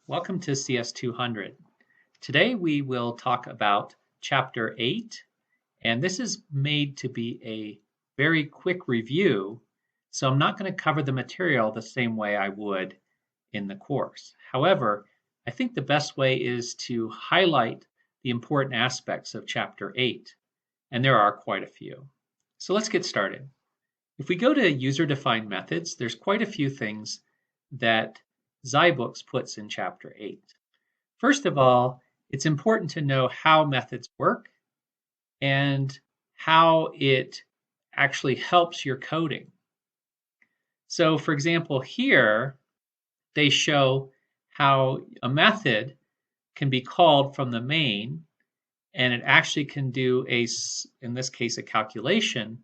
Welcome to CS200. Today we will talk about Chapter 8, and this is made to be a very quick review, so I'm not going to cover the material the same way I would in the course. However, I think the best way is to highlight the important aspects of Chapter 8, and there are quite a few. So let's get started. If we go to user-defined methods, there's quite a few things that Zybooks puts in Chapter 8. First of all, it's important to know how methods work and how it actually helps your coding. So for example, here they show how a method can be called from the main, and it actually can do in this case, a calculation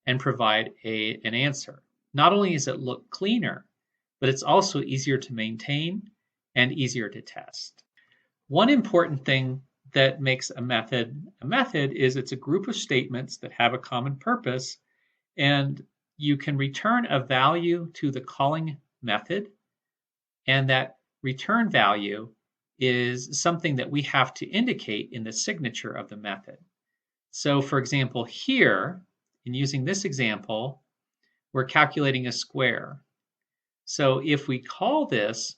and provide an answer. Not only does it look cleaner, but it's also easier to maintain and easier to test. One important thing that makes a method is it's a group of statements that have a common purpose, and you can return a value to the calling method, and that return value is something that we have to indicate in the signature of the method. So for example, here, in using this example, we're calculating a square. So if we call this,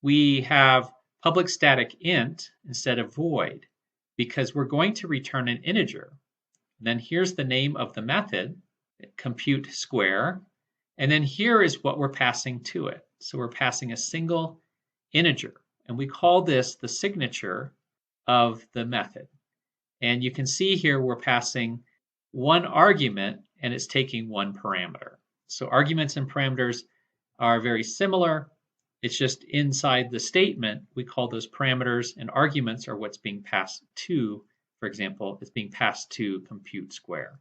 we have public static int instead of void because we're going to return an integer. And then here's the name of the method, compute square, and then here is what we're passing to it. So we're passing a single integer, and we call this the signature of the method. And you can see here we're passing one argument and it's taking one parameter. So arguments and parameters are very similar. It's just inside the statement, we call those parameters, and arguments are what's being passed to, for example, it's being passed to compute square.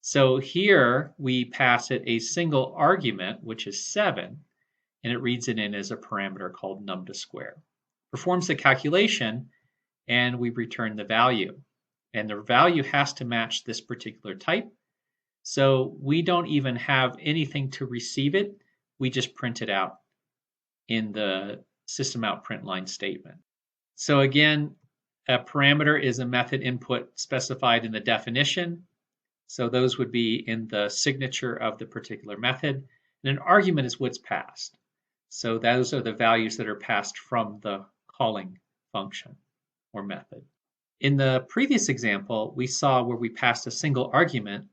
So here we pass it a single argument, which is 7, and it reads it in as a parameter called num to square. Performs the calculation, and we return the value. And the value has to match this particular type. So we don't even have anything to receive it. We just print it out in the system out print line statement. So again, a parameter is a method input specified in the definition. So those would be in the signature of the particular method. And an argument is what's passed. So those are the values that are passed from the calling function or method. In the previous example, we saw where we passed a single argument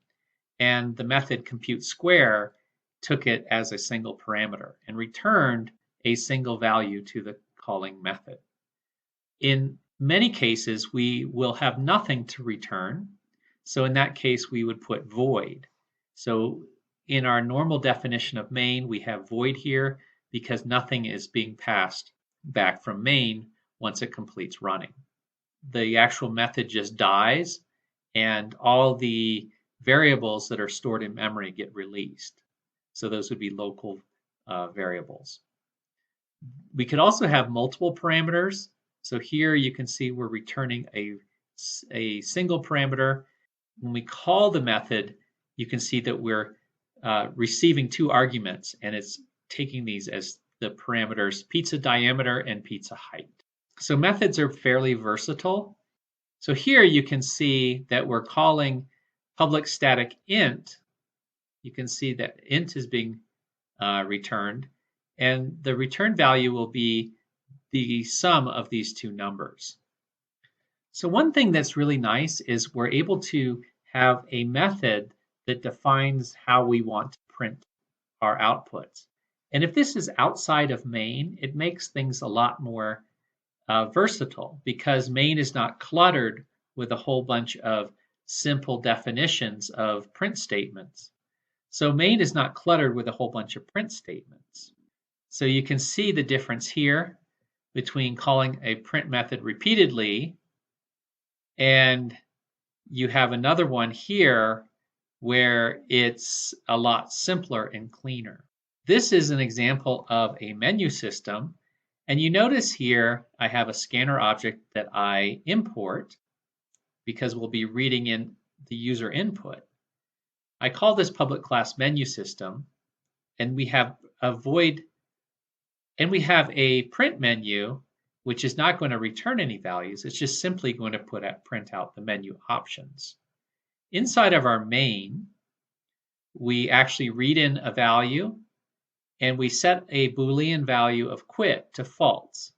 and the method compute square took it as a single parameter and returned a single value to the calling method. In many cases, we will have nothing to return. So in that case, we would put void. So in our normal definition of main, we have void here because nothing is being passed back from main once it completes running. The actual method just dies and all the variables that are stored in memory get released. So those would be local variables. We could also have multiple parameters. So here you can see we're returning a single parameter. When we call the method, you can see that we're receiving two arguments, and it's taking these as the parameters pizza diameter and pizza height. So methods are fairly versatile. So here you can see that we're calling public static int. You can see that int is being returned, and the return value will be the sum of these two numbers. So one thing that's really nice is we're able to have a method that defines how we want to print our outputs. And if this is outside of main, it makes things a lot more versatile because main is not cluttered with a whole bunch of simple definitions of print statements. So main is not cluttered with a whole bunch of print statements. So you can see the difference here between calling a print method repeatedly, and you have another one here where it's a lot simpler and cleaner. This is an example of a menu system, and you notice here I have a scanner object that I import because we'll be reading in the user input. I call this public class menu system, and we have a void And we have a print menu, which is not going to return any values. It's just simply going to print out the menu options. Inside of our main, we actually read in a value, and we set a Boolean value of quit to false.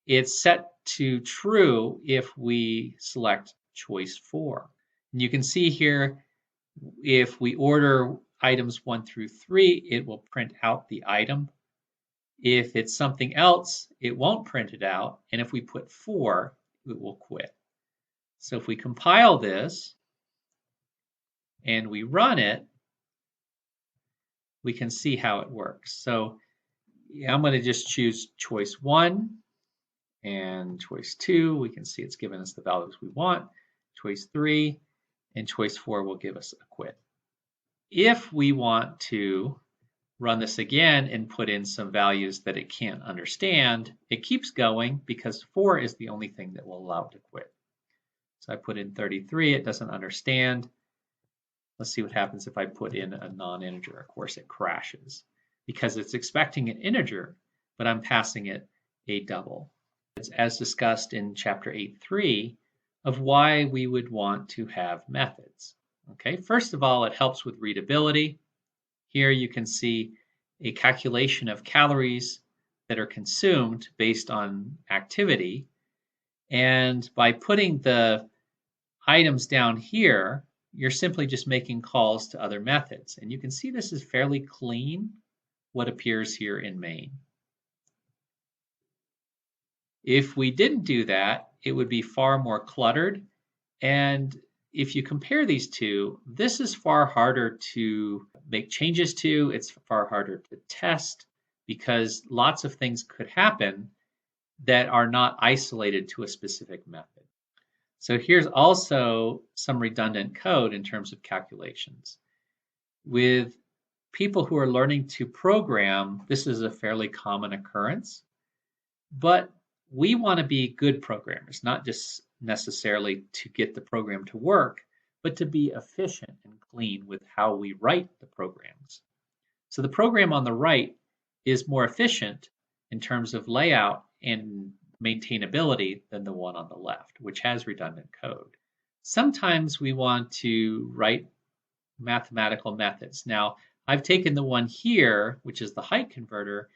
It's set to true if we select choice 4. And you can see here, if we order items 1 through 3, it will print out the item. If it's something else, it won't print it out. And if we put 4, it will quit. So if we compile this and we run it, we can see how it works. So I'm going to just choose choice 1 and choice 2. We can see it's given us the values we want. Choice 3 and choice 4 will give us a quit. If we want to run this again and put in some values that it can't understand, it keeps going because 4 is the only thing that will allow it to quit. So I put in 33, it doesn't understand. Let's see what happens if I put in a non-integer. Of course, it crashes because it's expecting an integer, but I'm passing it a double. It's as discussed in chapter 8.3 of why we would want to have methods. Okay, first of all, it helps with readability. Here you can see a calculation of calories that are consumed based on activity. And by putting the items down here, you're simply just making calls to other methods. And you can see this is fairly clean, what appears here in main. If we didn't do that, it would be far more cluttered. And if you compare these two, this is far harder to make changes to. It's far harder to test because lots of things could happen that are not isolated to a specific method. So here's also some redundant code in terms of calculations. With people who are learning to program, this is a fairly common occurrence, but we want to be good programmers, not just necessarily to get the program to work, but to be efficient and clean with how we write the programs. So the program on the right is more efficient in terms of layout and maintainability than the one on the left, which has redundant code. Sometimes we want to write mathematical methods. Now, I've taken the one here, which is the height converter,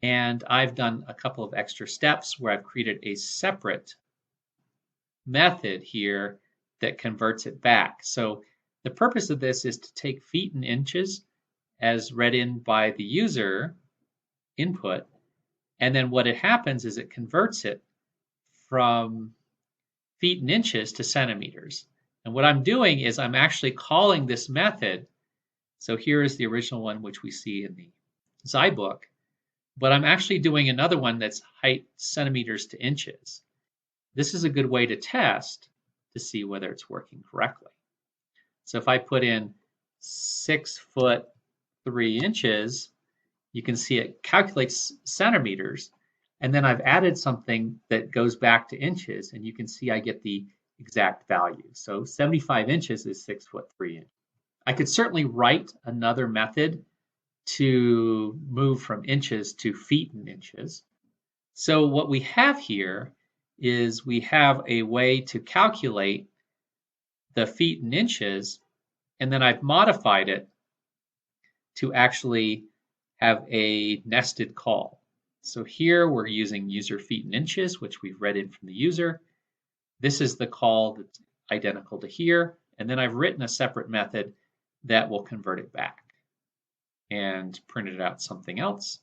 and I've done a couple of extra steps where I've created a separate method here that converts it back. So the purpose of this is to take feet and inches as read in by the user input, and then what it happens is it converts it from feet and inches to centimeters. And what I'm doing is I'm actually calling this method. So here is the original one, which we see in the Zybook, but I'm actually doing another one that's height centimeters to inches. This is a good way to test to see whether it's working correctly. So if I put in 6 foot 3 inches, you can see it calculates centimeters, and then I've added something that goes back to inches, and you can see I get the exact value. So 75 inches is 6 foot 3 inches. I could certainly write another method to move from inches to feet and inches. So what we have here is we have a way to calculate the feet and inches, and then I've modified it to actually have a nested call. So here we're using user feet and inches, which we've read in from the user. This is the call that's identical to here. And then I've written a separate method that will convert it back and print it out something else.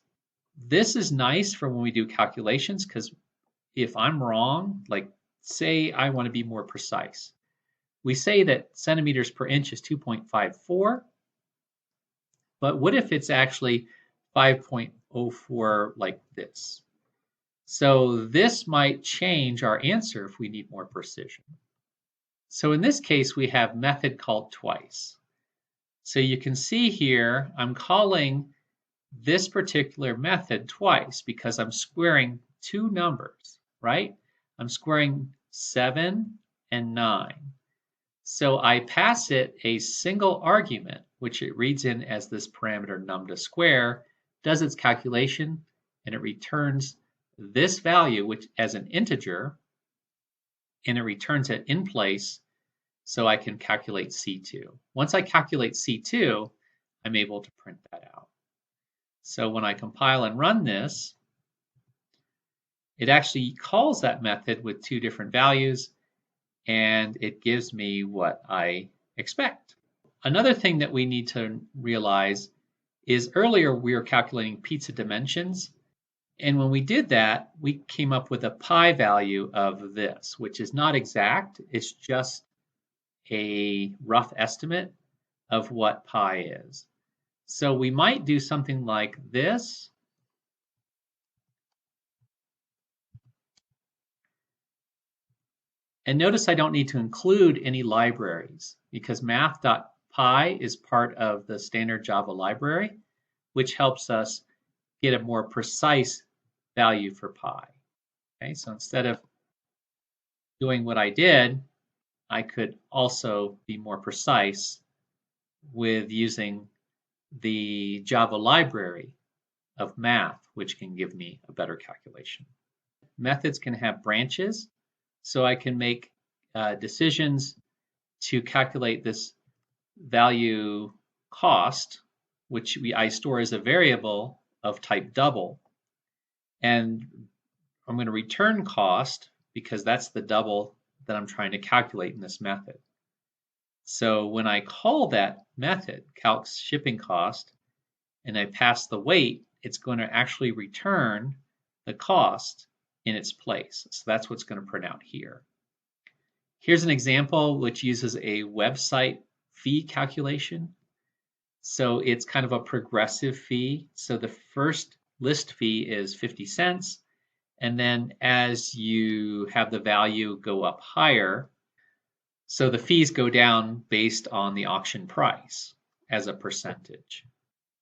This is nice for when we do calculations, because if I'm wrong, like say I want to be more precise, we say that centimeters per inch is 2.54, but what if it's actually 5.04 like this? So this might change our answer if we need more precision. So in this case, we have method called twice. So you can see here, I'm calling this particular method twice because I'm squaring two numbers, right? I'm squaring 7 and 9. So I pass it a single argument, which it reads in as this parameter num to square, does its calculation, and it returns this value, which as an integer, and it returns it in place so I can calculate C2. Once I calculate C2, I'm able to print that out. So when I compile and run this, it actually calls that method with two different values, and it gives me what I expect. Another thing that we need to realize is earlier we were calculating pizza dimensions, and when we did that, we came up with a pi value of this, which is not exact. It's just a rough estimate of what pi is. So we might do something like this. And notice I don't need to include any libraries because math.py is part of the standard Java library, which helps us get a more precise value for pi. Okay, so instead of doing what I did, I could also be more precise with using the Java library of math, which can give me a better calculation. Methods can have branches, so I can make decisions to calculate this value cost, which I store as a variable of type double. And I'm going to return cost because that's the double that I'm trying to calculate in this method. So when I call that method, calc shipping cost, and I pass the weight, it's going to actually return the cost in its place. So that's what's going to print out here. Here's an example which uses a website fee calculation. So it's kind of a progressive fee. So the first list fee is 50 cents. And then as you have the value go up higher, so the fees go down based on the auction price as a percentage.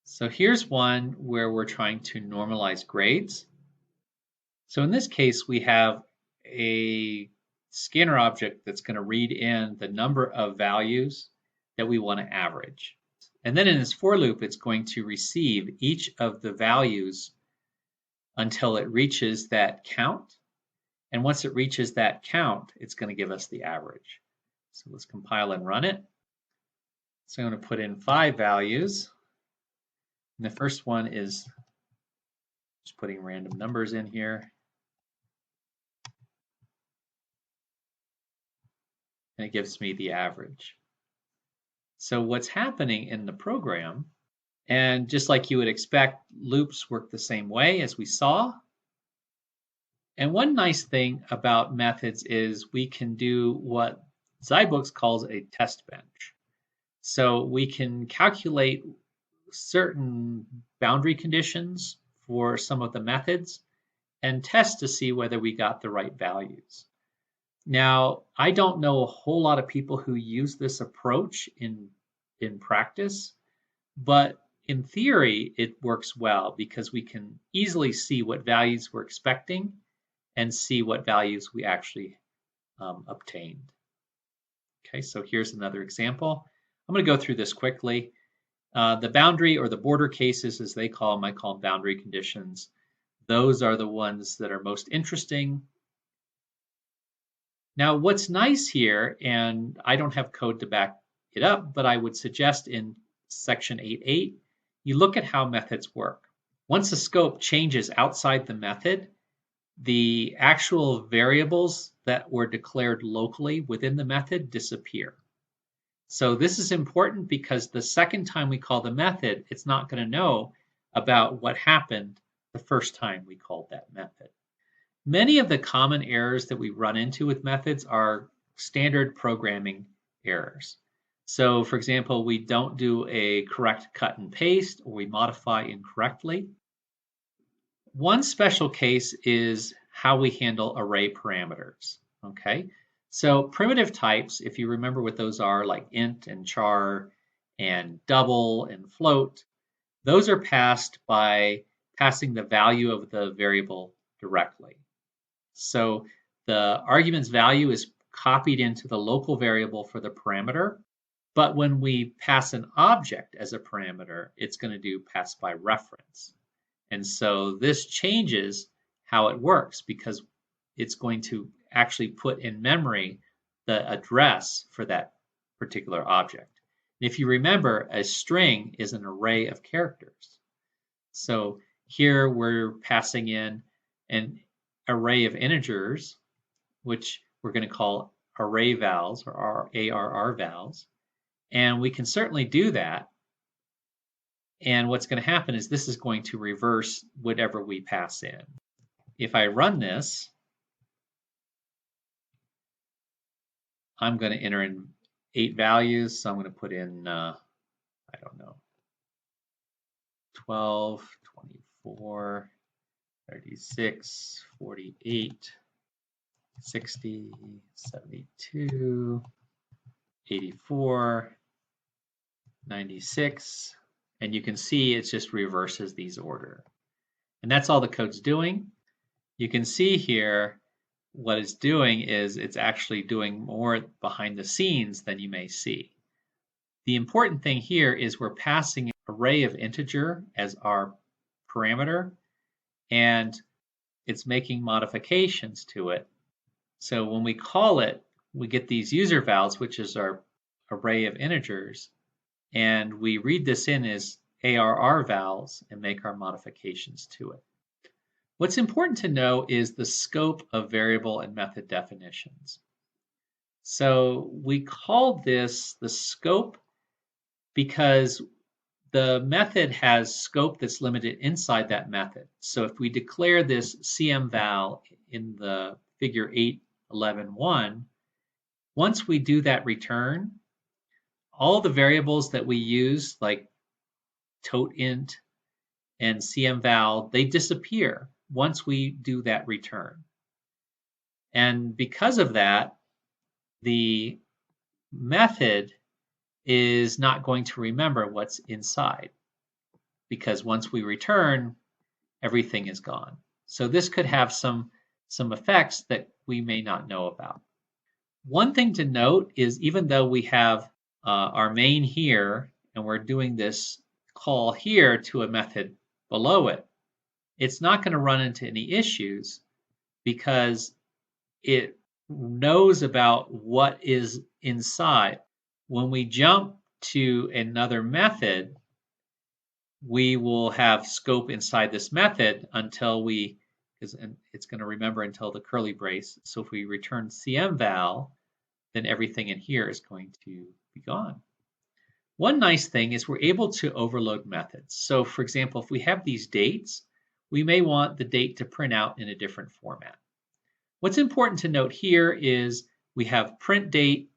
So here's one where we're trying to normalize grades. So in this case, we have a scanner object that's going to read in the number of values that we want to average. And then in this for loop, it's going to receive each of the values until it reaches that count. And once it reaches that count, it's going to give us the average. So let's compile and run it. So I'm going to put in 5 values. And the first one is just putting random numbers in here. And it gives me the average. So what's happening in the program, and just like you would expect, loops work the same way as we saw. And one nice thing about methods is we can do what Zybooks calls a test bench. So we can calculate certain boundary conditions for some of the methods and test to see whether we got the right values. Now, I don't know a whole lot of people who use this approach in practice, but in theory, it works well because we can easily see what values we're expecting and see what values we actually obtained. Okay, so here's another example. I'm going to go through this quickly. The boundary or the border cases, as they call them, I call them boundary conditions. Those are the ones that are most interesting. Now, what's nice here, and I don't have code to back it up, but I would suggest in section 8.8, you look at how methods work. Once the scope changes outside the method, the actual variables that were declared locally within the method disappear. So this is important because the second time we call the method, it's not going to know about what happened the first time we called that method. Many of the common errors that we run into with methods are standard programming errors. So for example, we don't do a correct cut and paste, or we modify incorrectly. One special case is how we handle array parameters, okay? So primitive types, if you remember what those are, like int and char and double and float, those are passed by passing the value of the variable directly. So the argument's value is copied into the local variable for the parameter, but when we pass an object as a parameter, it's going to do pass by reference. And so this changes how it works because it's going to actually put in memory the address for that particular object. If you remember, a string is an array of characters. So here we're passing in an array of integers, which we're going to call array vals or ARR vals. And we can certainly do that. And what's going to happen is this is going to reverse whatever we pass in. If I run this, I'm going to enter in 8 values. So I'm going to put in, I don't know, 12, 24, 36, 48, 60, 72, 84, 96. And you can see it just reverses these order. And that's all the code's doing. You can see here what it's doing is it's actually doing more behind the scenes than you may see. The important thing here is we're passing an array of integer as our parameter, and it's making modifications to it. So when we call it, we get these user vals, which is our array of integers, and we read this in as ARR vals and make our modifications to it. What's important to know is the scope of variable and method definitions. So we call this the scope because the method has scope that's limited inside that method. So if we declare this CMVal in the figure 8.11.1, once we do that return, all the variables that we use, like toteInt and CMVal, they disappear once we do that return. And because of that, the method is not going to remember what's inside because once we return, everything is gone. So this could have some effects that we may not know about. One thing to note is even though we have our main here and we're doing this call here to a method below it, it's not going to run into any issues because it knows about what is inside. When we jump to another method, we will have scope inside this method until because it's going to remember until the curly brace. So if we return CMVal, then everything in here is going to be gone. One nice thing is we're able to overload methods. So for example, if we have these dates, we may want the date to print out in a different format. What's important to note here is we have print date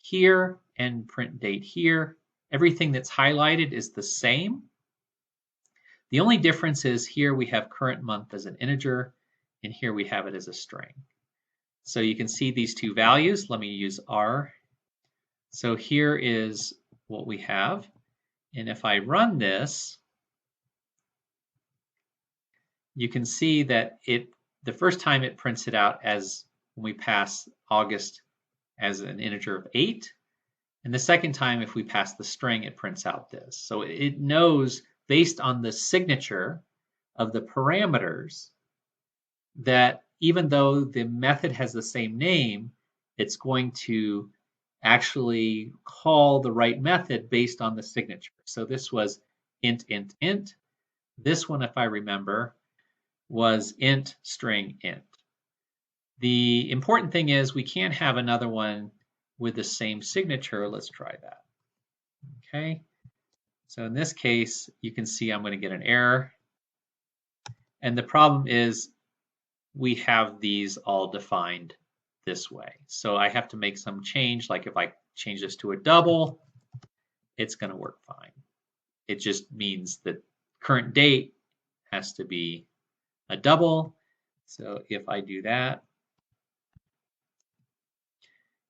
here and print date here. Everything that's highlighted is the same. The only difference is here we have current month as an integer, and here we have it as a string. So you can see these two values. Let me use R. So here is what we have. And if I run this, you can see that the first time it prints it out as when we pass August as an integer of 8. And the second time, if we pass the string, it prints out this. So it knows based on the signature of the parameters that even though the method has the same name, it's going to actually call the right method based on the signature. So this was int, int, int. This one, if I remember, was int, string, int. The important thing is we can't have another one with the same signature. Let's try that. Okay. So in this case, you can see I'm going to get an error. And the problem is we have these all defined this way. So I have to make some change. Like if I change this to a double, it's going to work fine. It just means that current date has to be a double. So if I do that,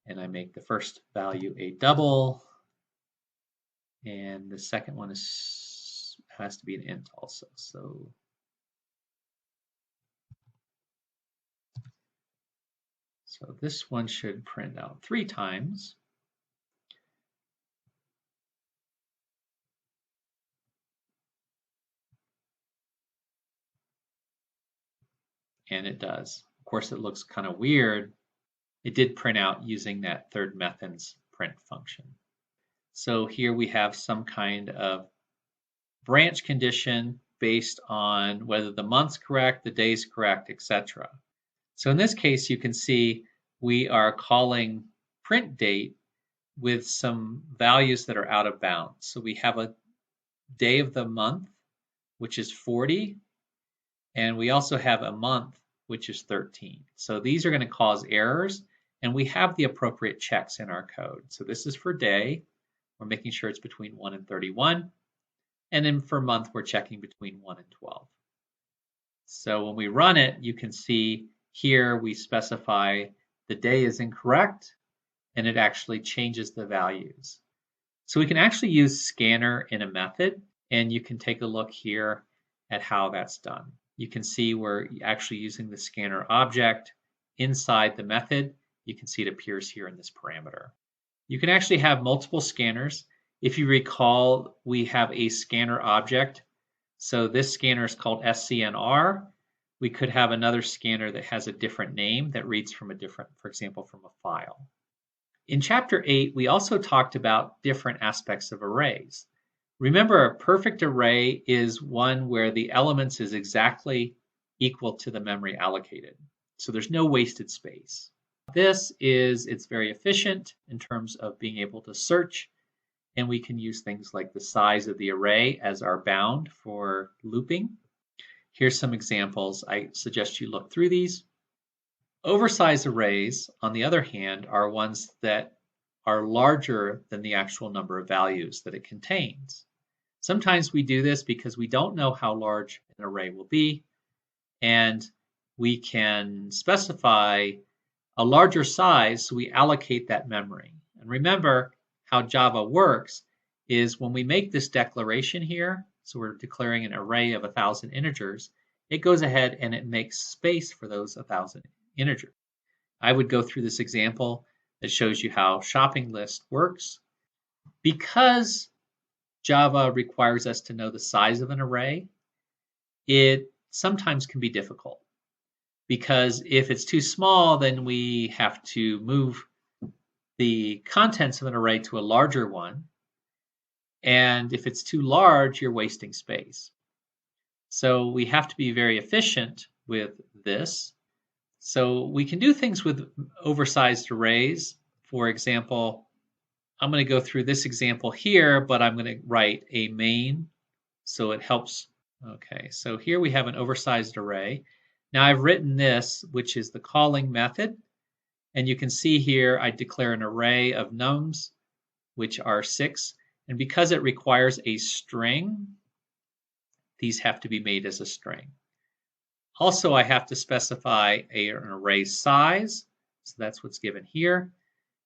and I make the first value a double, and the second one has to be an int also. So this one should print out 3 times. And it does. Of course, it looks kind of weird. It did print out using that third method's print function. So here we have some kind of branch condition based on whether the month's correct, the day's correct, etc. So in this case, you can see we are calling print date with some values that are out of bounds. So we have a day of the month, which is 40, and we also have a month, which is 13. So these are going to cause errors, and we have the appropriate checks in our code. So this is for day. We're making sure it's between 1 and 31. And then for month, we're checking between 1 and 12. So when we run it, you can see here we specify the day is incorrect, and it actually changes the values. So we can actually use scanner in a method, and you can take a look here at how that's done. You can see we're actually using the scanner object inside the method. You can see it appears here in this parameter. You can actually have multiple scanners. If you recall, we have a scanner object. So this scanner is called SCNR. We could have another scanner that has a different name that reads from a different, for example, from a file. In Chapter 8, we also talked about different aspects of arrays. Remember, a perfect array is one where the elements is exactly equal to the memory allocated. So there's no wasted space. It's very efficient in terms of being able to search, and we can use things like the size of the array as our bound for looping. Here's some examples. I suggest you look through these. Oversized arrays, on the other hand, are ones that are larger than the actual number of values that it contains. Sometimes we do this because we don't know how large an array will be, and we can specify a larger size so we allocate that memory. And remember how Java works is when we make this declaration here, so we're declaring an array of 1,000 integers, it goes ahead and it makes space for those 1,000 integers. I would go through this example that shows you how shopping list works. Because Java requires us to know the size of an array, it sometimes can be difficult. Because if it's too small, then we have to move the contents of an array to a larger one. And if it's too large, you're wasting space. So we have to be very efficient with this. So we can do things with oversized arrays. For example, I'm going to go through this example here, but I'm going to write a main so it helps. Okay, so here we have an oversized array. Now I've written this, which is the calling method. And you can see here I declare an array of nums, which are 6. And because it requires a string, these have to be made as a string. Also, I have to specify an array size. So that's what's given here.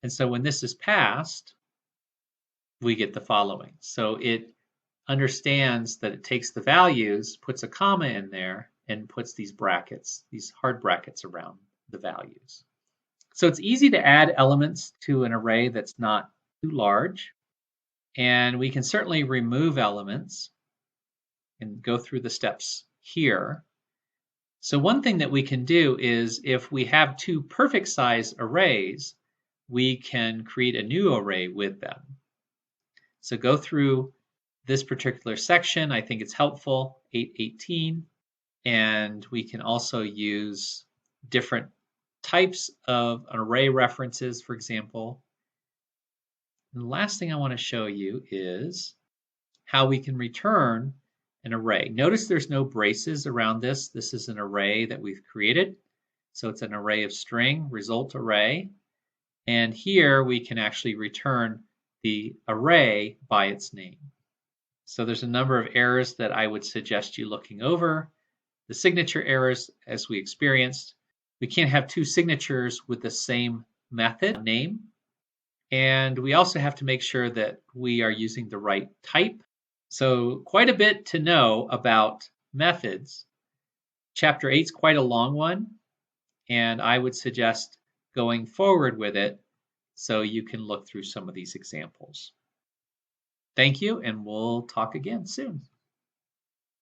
And so when this is passed, we get the following. So it understands that it takes the values, puts a comma in there, and puts these brackets, these hard brackets around the values. So it's easy to add elements to an array that's not too large. And we can certainly remove elements and go through the steps here. So one thing that we can do is if we have two perfect size arrays, we can create a new array with them. So go through this particular section. I think it's helpful, 818. And we can also use different types of array references, for example. And the last thing I want to show you is how we can return an array. Notice there's no braces around this. This is an array that we've created. So it's an array of string, result array. And here we can actually return the array by its name. So there's a number of errors that I would suggest you looking over. The signature errors, as we experienced, we can't have two signatures with the same method name. And we also have to make sure that we are using the right type. So quite a bit to know about methods. Chapter 8 is quite a long one, and I would suggest going forward with it so you can look through some of these examples. Thank you, and we'll talk again soon.